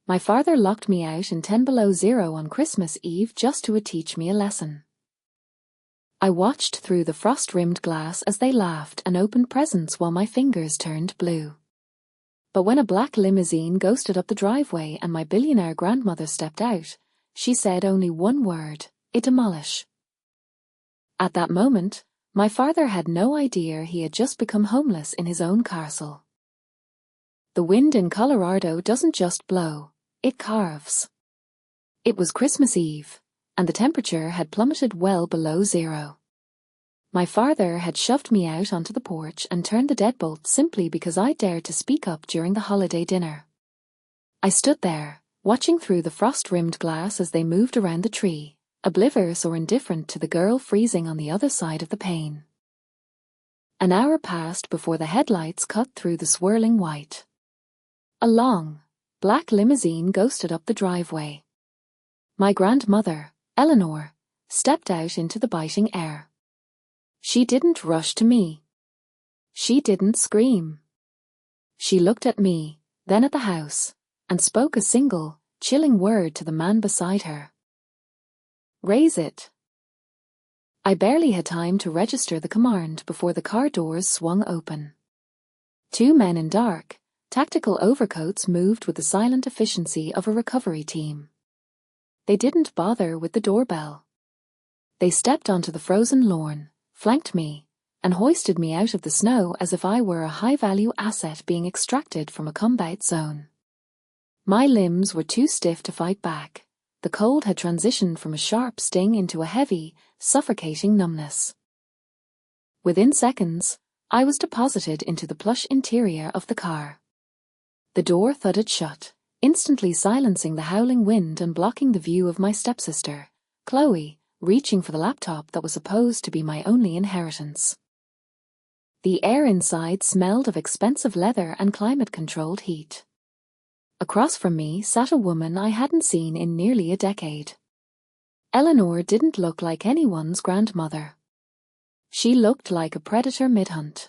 My father locked me out in 10 below zero on Christmas Eve just to teach me a lesson. I watched through the frost-rimmed glass as they laughed and opened presents while my fingers turned blue. But when a black limousine ghosted up the driveway and my billionaire grandmother stepped out, she said only one word: demolish. At that moment, my father had no idea he had just become homeless in his own castle. The wind in Colorado doesn't just blow, it carves. It was Christmas Eve, and the temperature had plummeted well below zero. My father had shoved me out onto the porch and turned the deadbolt simply because I dared to speak up during the holiday dinner. I stood there, watching through the frost-rimmed glass as they moved around the tree, oblivious or indifferent to the girl freezing on the other side of the pane. An hour passed before the headlights cut through the swirling white. A long, black limousine ghosted up the driveway. My grandmother, Eleanor, stepped out into the biting air. She didn't rush to me. She didn't scream. She looked at me, then at the house, and spoke a single, chilling word to the man beside her. Raise it. I barely had time to register the command before the car doors swung open. Two men in dark, tactical overcoats moved with the silent efficiency of a recovery team. They didn't bother with the doorbell. They stepped onto the frozen lawn, flanked me, and hoisted me out of the snow as if I were a high-value asset being extracted from a combat zone. My limbs were too stiff to fight back. The cold had transitioned from a sharp sting into a heavy, suffocating numbness. Within seconds, I was deposited into the plush interior of the car. The door thudded shut, instantly silencing the howling wind and blocking the view of my stepsister, Chloe, reaching for the laptop that was supposed to be my only inheritance. The air inside smelled of expensive leather and climate-controlled heat. Across from me sat a woman I hadn't seen in nearly a decade. Eleanor didn't look like anyone's grandmother. She looked like a predator mid-hunt.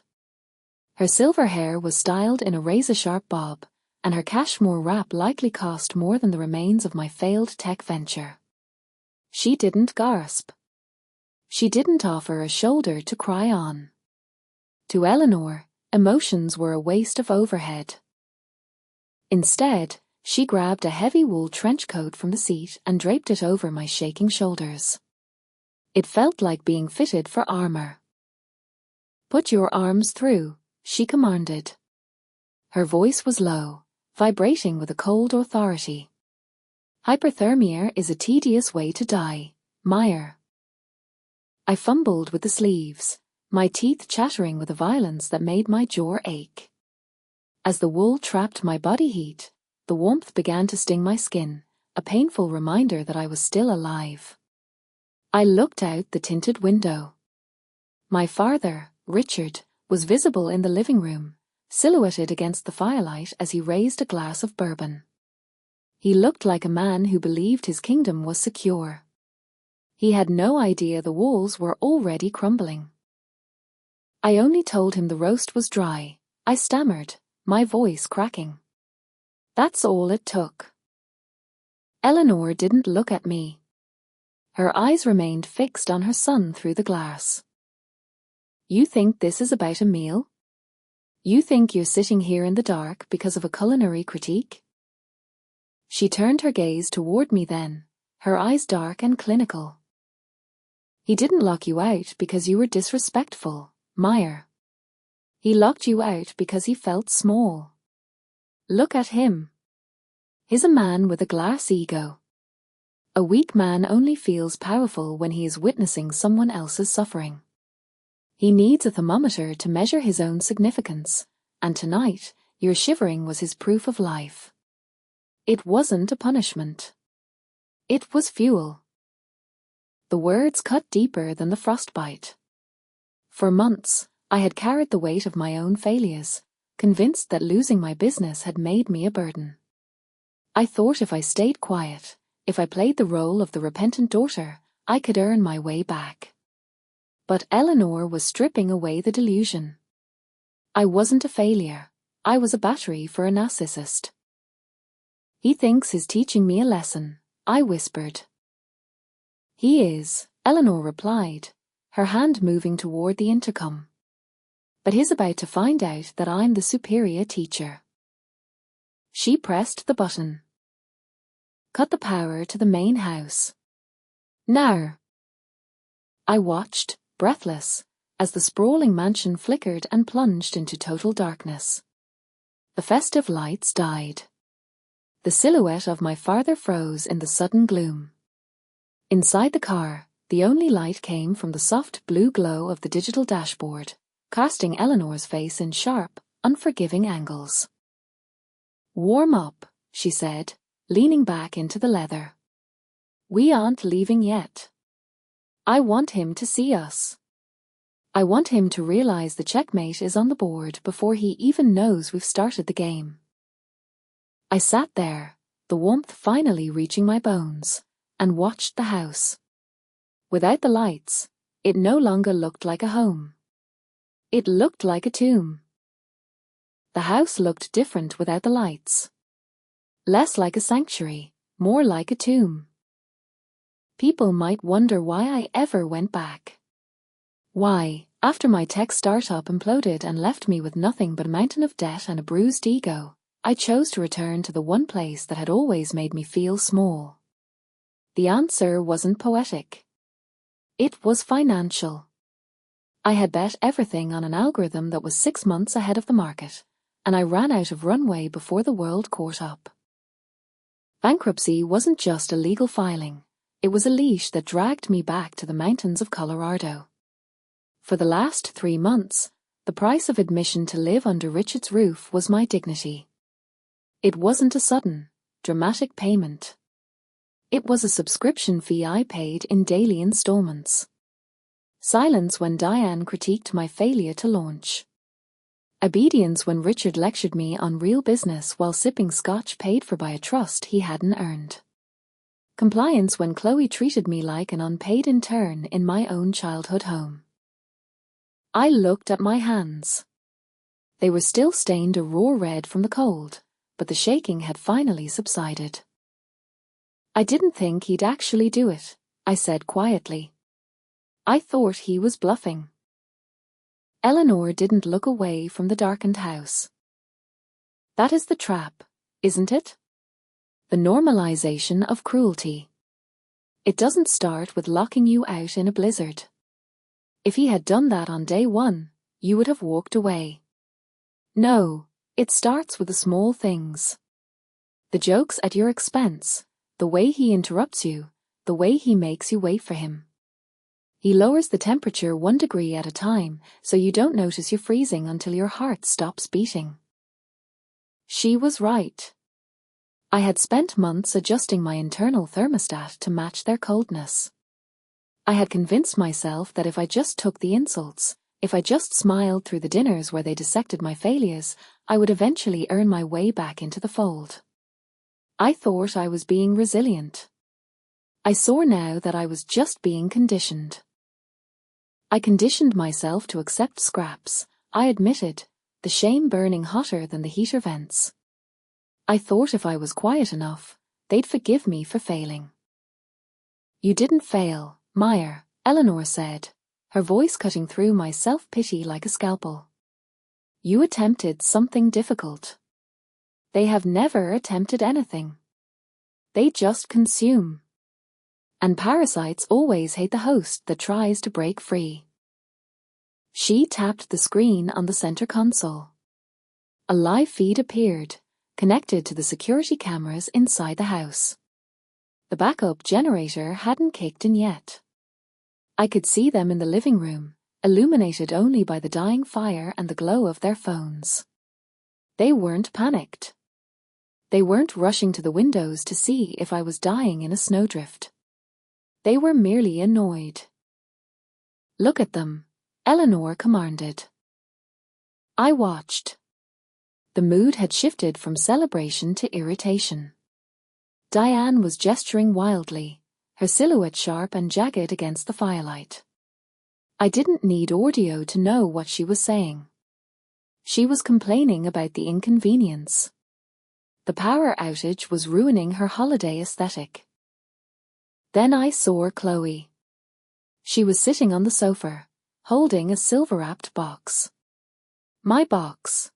Her silver hair was styled in a razor-sharp bob, and her cashmere wrap likely cost more than the remains of my failed tech venture. She didn't gasp. She didn't offer a shoulder to cry on. To Eleanor, emotions were a waste of overhead. Instead, she grabbed a heavy wool trench coat from the seat and draped it over my shaking shoulders. It felt like being fitted for armor. "Put your arms through," she commanded. Her voice was low, vibrating with a cold authority. "Hyperthermia is a tedious way to die, Meyer." I fumbled with the sleeves, my teeth chattering with a violence that made my jaw ache. As the wool trapped my body heat, the warmth began to sting my skin, a painful reminder that I was still alive. I looked out the tinted window. My father, Richard, was visible in the living room, silhouetted against the firelight as he raised a glass of bourbon. He looked like a man who believed his kingdom was secure. He had no idea the walls were already crumbling. I only told him the roast was dry, I stammered, my voice cracking. That's all it took. Eleanor didn't look at me. Her eyes remained fixed on her son through the glass. "You think this is about a meal? You think you're sitting here in the dark because of a culinary critique?" She turned her gaze toward me then, her eyes dark and clinical. "He didn't lock you out because you were disrespectful, Meyer. He locked you out because he felt small. Look at him. He's a man with a glass ego. A weak man only feels powerful when he is witnessing someone else's suffering. He needs a thermometer to measure his own significance, and tonight, your shivering was his proof of life. It wasn't a punishment. It was fuel." The words cut deeper than the frostbite. For months, I had carried the weight of my own failures, convinced that losing my business had made me a burden. I thought if I stayed quiet, if I played the role of the repentant daughter, I could earn my way back. But Eleanor was stripping away the delusion. I wasn't a failure. I was a battery for a narcissist. He thinks he's teaching me a lesson, I whispered. He is, Eleanor replied, her hand moving toward the intercom. But he's about to find out that I'm the superior teacher. She pressed the button. Cut the power to the main house. Now. I watched, breathless, as the sprawling mansion flickered and plunged into total darkness. The festive lights died. The silhouette of my father froze in the sudden gloom. Inside the car, the only light came from the soft blue glow of the digital dashboard, casting Eleanor's face in sharp, unforgiving angles. Warm up, she said, leaning back into the leather. We aren't leaving yet. I want him to see us. I want him to realize the checkmate is on the board before he even knows we've started the game. I sat there, the warmth finally reaching my bones, and watched the house. Without the lights, it no longer looked like a home. It looked like a tomb. The house looked different without the lights. Less like a sanctuary, more like a tomb. People might wonder why I ever went back. Why, after my tech startup imploded and left me with nothing but a mountain of debt and a bruised ego, I chose to return to the one place that had always made me feel small. The answer wasn't poetic. It was financial. I had bet everything on an algorithm that was 6 months ahead of the market, and I ran out of runway before the world caught up. Bankruptcy wasn't just a legal filing. It was a leash that dragged me back to the mountains of Colorado. For the last 3 months, the price of admission to live under Richard's roof was my dignity. It wasn't a sudden, dramatic payment. It was a subscription fee I paid in daily installments. Silence when Diane critiqued my failure to launch. Obedience when Richard lectured me on real business while sipping scotch paid for by a trust he hadn't earned. Compliance when Chloe treated me like an unpaid intern in my own childhood home. I looked at my hands. They were still stained a raw red from the cold, but the shaking had finally subsided. I didn't think he'd actually do it, I said quietly. I thought he was bluffing. Eleanor didn't look away from the darkened house. That is the trap, isn't it? The normalization of cruelty. It doesn't start with locking you out in a blizzard. If he had done that on day 1, you would have walked away. No, it starts with the small things. The jokes at your expense, the way he interrupts you, the way he makes you wait for him. He lowers the temperature 1 degree at a time so you don't notice you're freezing until your heart stops beating. She was right. I had spent months adjusting my internal thermostat to match their coldness. I had convinced myself that if I just took the insults, if I just smiled through the dinners where they dissected my failures, I would eventually earn my way back into the fold. I thought I was being resilient. I saw now that I was just being conditioned. I conditioned myself to accept scraps, I admitted, the shame burning hotter than the heater vents. I thought if I was quiet enough, they'd forgive me for failing. You didn't fail, Meyer, Eleanor said, her voice cutting through my self-pity like a scalpel. You attempted something difficult. They have never attempted anything. They just consume. And parasites always hate the host that tries to break free. She tapped the screen on the center console. A live feed appeared, connected to the security cameras inside the house. The backup generator hadn't kicked in yet. I could see them in the living room, illuminated only by the dying fire and the glow of their phones. They weren't panicked. They weren't rushing to the windows to see if I was dying in a snowdrift. They were merely annoyed. Look at them, Eleanor commanded. I watched. The mood had shifted from celebration to irritation. Diane was gesturing wildly, her silhouette sharp and jagged against the firelight. I didn't need audio to know what she was saying. She was complaining about the inconvenience. The power outage was ruining her holiday aesthetic. Then I saw Chloe. She was sitting on the sofa, holding a silver-wrapped box. My box.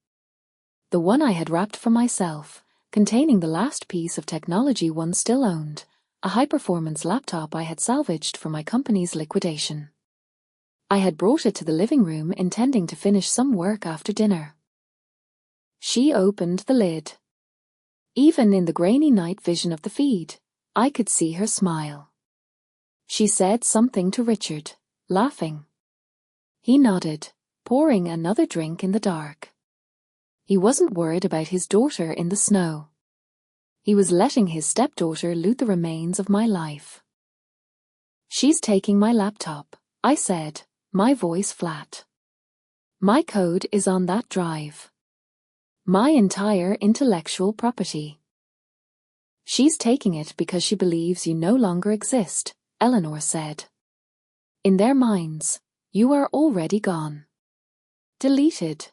The one I had wrapped for myself, containing the last piece of technology one still owned, a high-performance laptop I had salvaged for my company's liquidation. I had brought it to the living room intending to finish some work after dinner. She opened the lid. Even in the grainy night vision of the feed, I could see her smile. She said something to Richard, laughing. He nodded, pouring another drink in the dark. He wasn't worried about his daughter in the snow. He was letting his stepdaughter loot the remains of my life. She's taking my laptop, I said, my voice flat. My code is on that drive. My entire intellectual property. She's taking it because she believes you no longer exist, Eleanor said. In their minds, you are already gone. Deleted.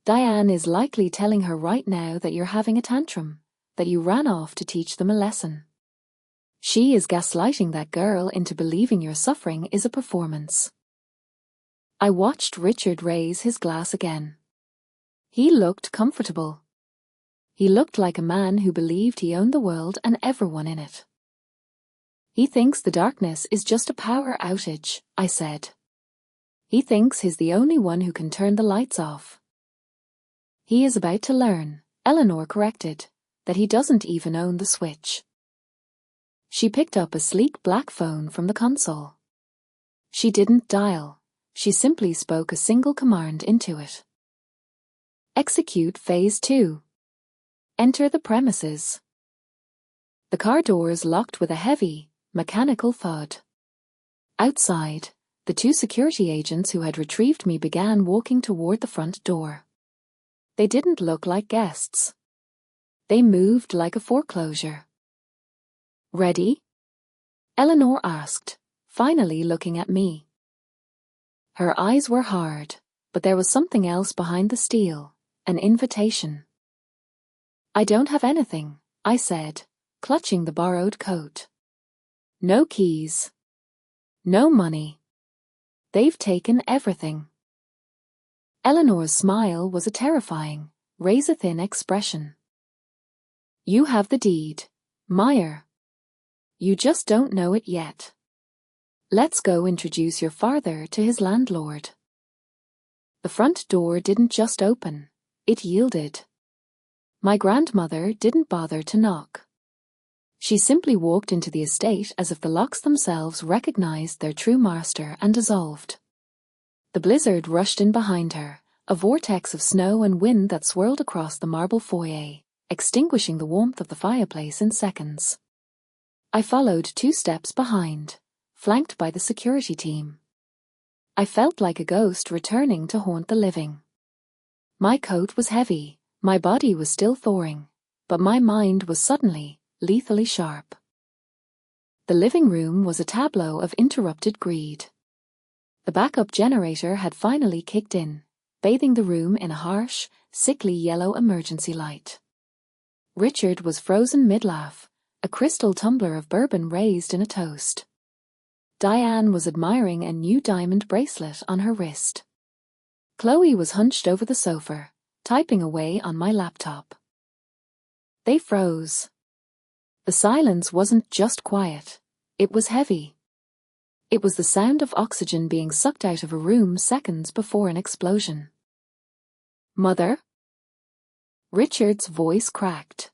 Diane is likely telling her right now that you're having a tantrum, that you ran off to teach them a lesson. She is gaslighting that girl into believing your suffering is a performance. I watched Richard raise his glass again. He looked comfortable. He looked like a man who believed he owned the world and everyone in it. He thinks the darkness is just a power outage, I said. He thinks he's the only one who can turn the lights off. He is about to learn, Eleanor corrected, that he doesn't even own the switch. She picked up a sleek black phone from the console. She didn't dial. She simply spoke a single command into it. Execute Phase 2. Enter the premises. The car doors locked with a heavy, mechanical thud. Outside, the two security agents who had retrieved me began walking toward the front door. They didn't look like guests. They moved like a foreclosure. Ready? Eleanor asked, finally looking at me. Her eyes were hard, but there was something else behind the steel, an invitation. I don't have anything, I said, clutching the borrowed coat. No keys. No money. They've taken everything. Eleanor's smile was a terrifying, razor-thin expression. You have the deed, Meyer. You just don't know it yet. Let's go introduce your father to his landlord. The front door didn't just open, it yielded. My grandmother didn't bother to knock. She simply walked into the estate as if the locks themselves recognized their true master and dissolved. The blizzard rushed in behind her, a vortex of snow and wind that swirled across the marble foyer, extinguishing the warmth of the fireplace in seconds. I followed 2 steps behind, flanked by the security team. I felt like a ghost returning to haunt the living. My coat was heavy, my body was still thawing, but my mind was suddenly, lethally sharp. The living room was a tableau of interrupted greed. The backup generator had finally kicked in, bathing the room in a harsh, sickly yellow emergency light. Richard was frozen mid-laugh, a crystal tumbler of bourbon raised in a toast. Diane was admiring a new diamond bracelet on her wrist. Chloe was hunched over the sofa, typing away on my laptop. They froze. The silence wasn't just quiet, it was heavy. It was the sound of oxygen being sucked out of a room seconds before an explosion. Mother? Richard's voice cracked.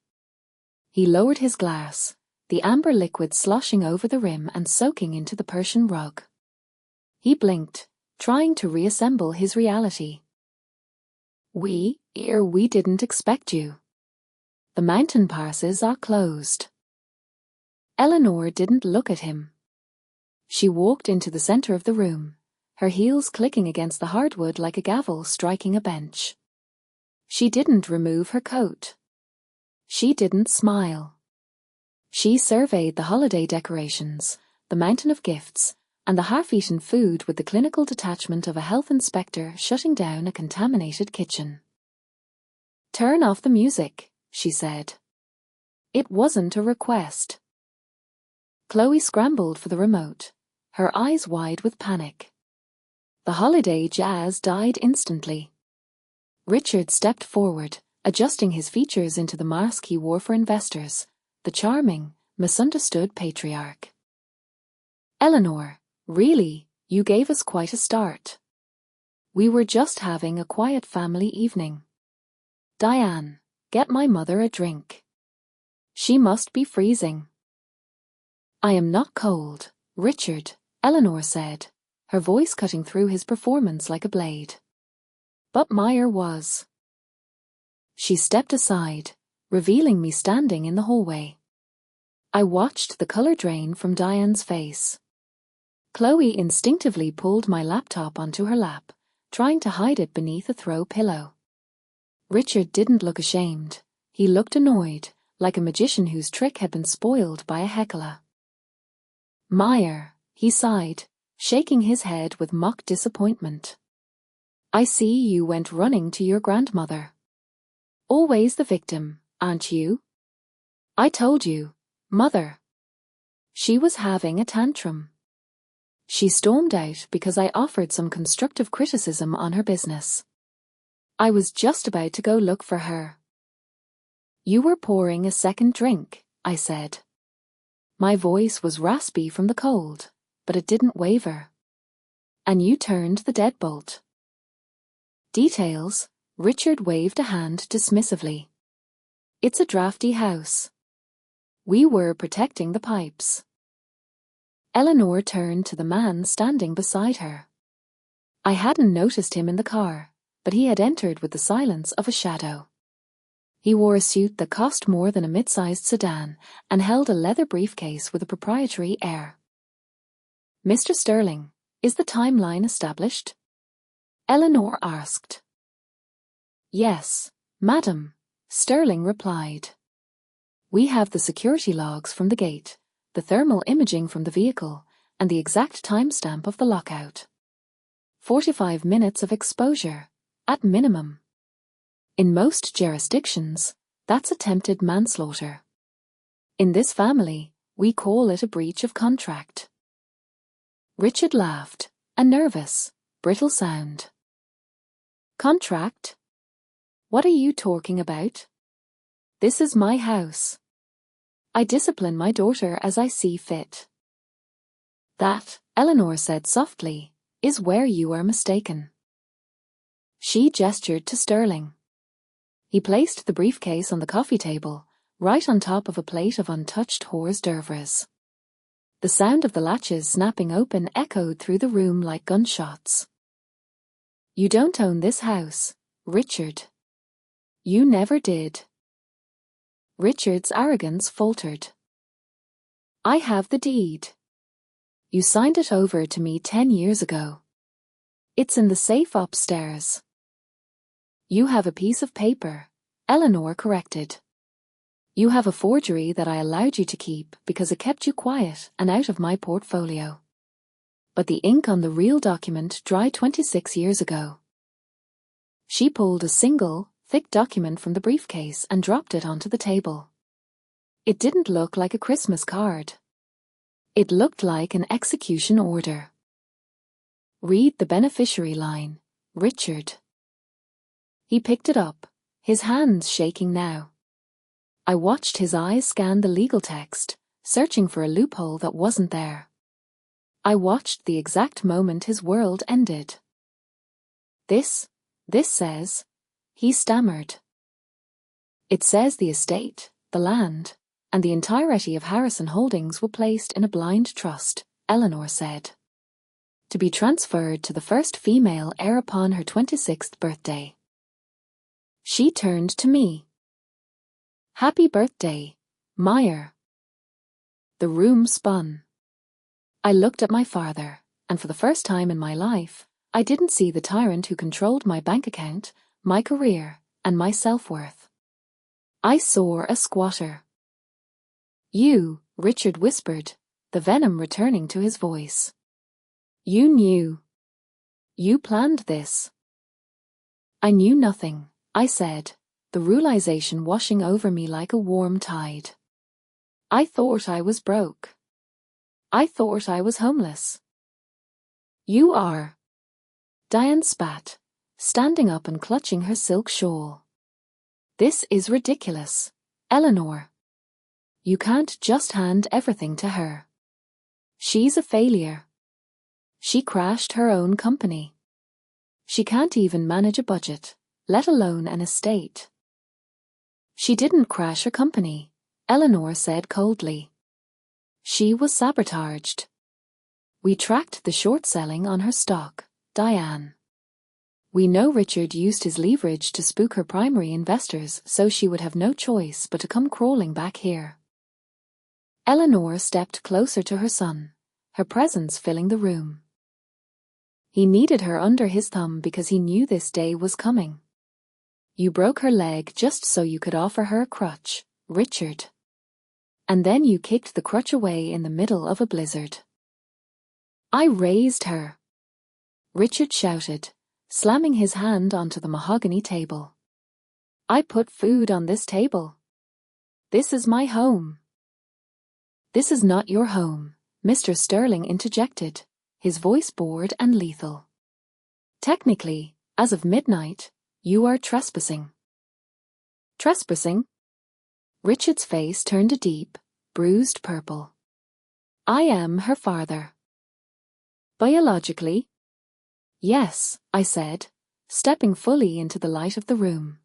He lowered his glass, the amber liquid sloshing over the rim and soaking into the Persian rug. He blinked, trying to reassemble his reality. We didn't expect you. The mountain passes are closed. Eleanor didn't look at him. She walked into the center of the room, her heels clicking against the hardwood like a gavel striking a bench. She didn't remove her coat. She didn't smile. She surveyed the holiday decorations, the mountain of gifts, and the half-eaten food with the clinical detachment of a health inspector shutting down a contaminated kitchen. Turn off the music, she said. It wasn't a request. Chloe scrambled for the remote, her eyes wide with panic. The holiday jazz died instantly. Richard stepped forward, adjusting his features into the mask he wore for investors, the charming, misunderstood patriarch. Eleanor, really, you gave us quite a start. We were just having a quiet family evening. Diane, get my mother a drink. She must be freezing. I am not cold, Richard, Eleanor said, her voice cutting through his performance like a blade. But Meyer was. She stepped aside, revealing me standing in the hallway. I watched the color drain from Diane's face. Chloe instinctively pulled my laptop onto her lap, trying to hide it beneath a throw pillow. Richard didn't look ashamed. He looked annoyed, like a magician whose trick had been spoiled by a heckler. Meyer, he sighed, shaking his head with mock disappointment. I see you went running to your grandmother. Always the victim, aren't you? I told you, Mother. She was having a tantrum. She stormed out because I offered some constructive criticism on her business. I was just about to go look for her. You were pouring a second drink, I said. My voice was raspy from the cold, but it didn't waver. And you turned the deadbolt. Details, Richard waved a hand dismissively. It's a drafty house. We were protecting the pipes. Eleanor turned to the man standing beside her. I hadn't noticed him in the car, but he had entered with the silence of a shadow. He wore a suit that cost more than a mid-sized sedan and held a leather briefcase with a proprietary air. Mr. Sterling, is the timeline established? Eleanor asked. Yes, madam, Sterling replied. We have the security logs from the gate, the thermal imaging from the vehicle, and the exact timestamp of the lockout. 45 minutes of exposure, at minimum. In most jurisdictions, that's attempted manslaughter. In this family, we call it a breach of contract. Richard laughed, a nervous, brittle sound. Contract? What are you talking about? This is my house. I discipline my daughter as I see fit. That, Eleanor said softly, is where you are mistaken. She gestured to Sterling. He placed the briefcase on the coffee table, right on top of a plate of untouched hors d'oeuvres. The sound of the latches snapping open echoed through the room like gunshots. You don't own this house, Richard. You never did. Richard's arrogance faltered. I have the deed. You signed it over to me 10 years ago. It's in the safe upstairs. You have a piece of paper, Eleanor corrected. You have a forgery that I allowed you to keep because it kept you quiet and out of my portfolio. But the ink on the real document dried 26 years ago. She pulled a single, thick document from the briefcase and dropped it onto the table. It didn't look like a Christmas card. It looked like an execution order. Read the beneficiary line, Richard. He picked it up, his hands shaking now. I watched his eyes scan the legal text, searching for a loophole that wasn't there. I watched the exact moment his world ended. This says, he stammered. It says the estate, the land, and the entirety of Harrison Holdings were placed in a blind trust, Eleanor said. To be transferred to the first female heir upon her 26th birthday. She turned to me. Happy birthday, Meyer. The room spun. I looked at my father, and for the first time in my life, I didn't see the tyrant who controlled my bank account, my career, and my self-worth. I saw a squatter. You, Richard whispered, the venom returning to his voice. You knew. You planned this. I knew nothing, I said, the realization washing over me like a warm tide. I thought I was broke. I thought I was homeless. You are. Diane spat, standing up and clutching her silk shawl. This is ridiculous, Eleanor. You can't just hand everything to her. She's a failure. She crashed her own company. She can't even manage a budget, let alone an estate. She didn't crash her company, Eleanor said coldly. She was sabotaged. We tracked the short selling on her stock, Diane. We know Richard used his leverage to spook her primary investors, so she would have no choice but to come crawling back here. Eleanor stepped closer to her son, her presence filling the room. He needed her under his thumb because he knew this day was coming. You broke her leg just so you could offer her a crutch, Richard. And then you kicked the crutch away in the middle of a blizzard. I raised her, Richard shouted, slamming his hand onto the mahogany table. I put food on this table. This is my home. This is not your home, Mr. Sterling interjected, his voice bored and lethal. Technically, as of midnight, you are trespassing. Trespassing? Richard's face turned a deep, bruised purple. I am her father. Biologically? Yes, I said, stepping fully into the light of the room.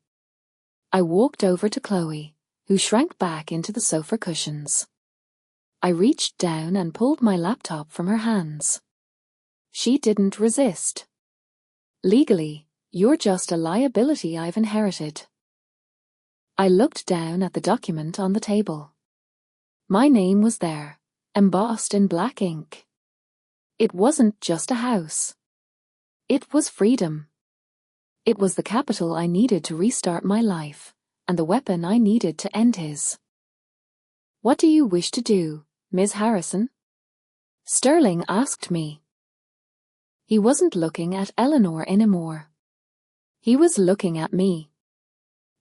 I walked over to Chloe, who shrank back into the sofa cushions. I reached down and pulled my laptop from her hands. She didn't resist. Legally, you're just a liability I've inherited. I looked down at the document on the table. My name was there, embossed in black ink. It wasn't just a house. It was freedom. It was the capital I needed to restart my life, and the weapon I needed to end his. What do you wish to do, Ms. Harrison? Sterling asked me. He wasn't looking at Eleanor anymore. He was looking at me.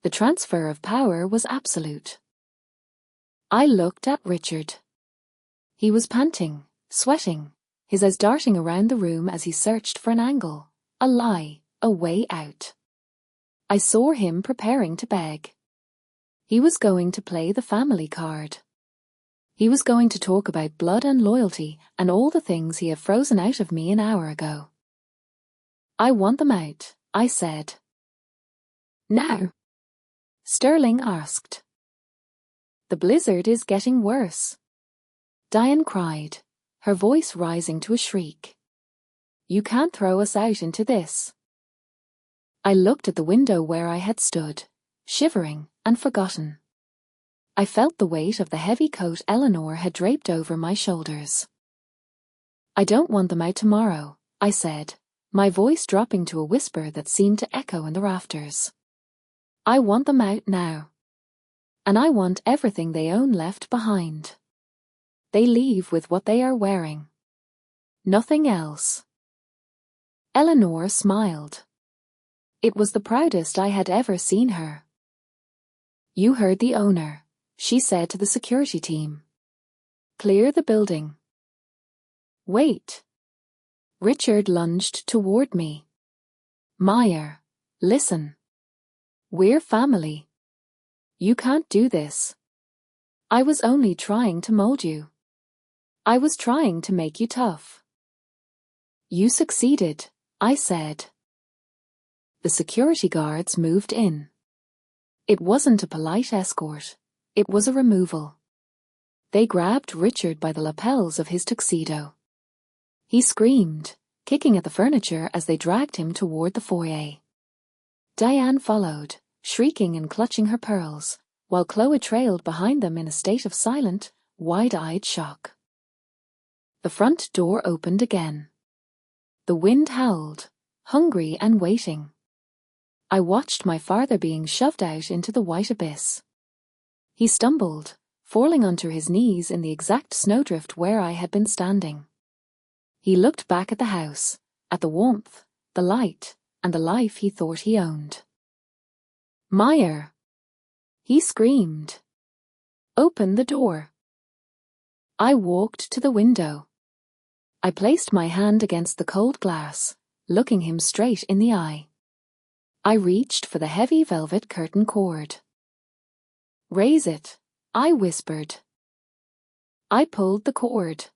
The transfer of power was absolute. I looked at Richard. He was panting, sweating, his eyes darting around the room as he searched for an angle, a lie, a way out. I saw him preparing to beg. He was going to play the family card. He was going to talk about blood and loyalty and all the things he had frozen out of me an hour ago. I want them out, I said. Now? Sterling asked. The blizzard is getting worse. Diane cried, her voice rising to a shriek. You can't throw us out into this. I looked at the window where I had stood, shivering and forgotten. I felt the weight of the heavy coat Eleanor had draped over my shoulders. I don't want them out tomorrow, I said, my voice dropping to a whisper that seemed to echo in the rafters. I want them out now. And I want everything they own left behind. They leave with what they are wearing. Nothing else. Eleanor smiled. It was the proudest I had ever seen her. You heard the owner, she said to the security team. Clear the building. Wait. Richard lunged toward me. Meyer, listen. We're family. You can't do this. I was only trying to mold you. I was trying to make you tough. You succeeded, I said. The security guards moved in. It wasn't a polite escort. It was a removal. They grabbed Richard by the lapels of his tuxedo. He screamed, kicking at the furniture as they dragged him toward the foyer. Diane followed, shrieking and clutching her pearls, while Chloe trailed behind them in a state of silent, wide-eyed shock. The front door opened again. The wind howled, hungry and waiting. I watched my father being shoved out into the white abyss. He stumbled, falling onto his knees in the exact snowdrift where I had been standing. He looked back at the house, at the warmth, the light, and the life he thought he owned. Meyer, he screamed. "Open the door." I walked to the window. I placed my hand against the cold glass, looking him straight in the eye. I reached for the heavy velvet curtain cord. "Raise it," I whispered. I pulled the cord.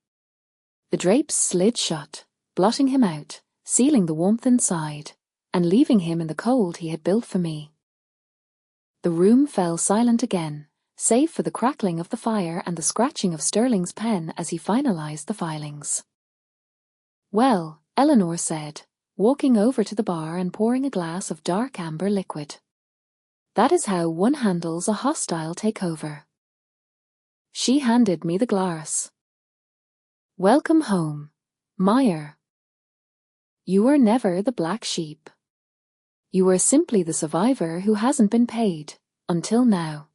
The drapes slid shut, blotting him out, sealing the warmth inside, and leaving him in the cold he had built for me. The room fell silent again, save for the crackling of the fire and the scratching of Sterling's pen as he finalized the filings. "Well," Eleanor said, walking over to the bar and pouring a glass of dark amber liquid. "That is how one handles a hostile takeover." She handed me the glass. "Welcome home, Meyer. You were never the black sheep. You were simply the survivor who hasn't been paid, until now."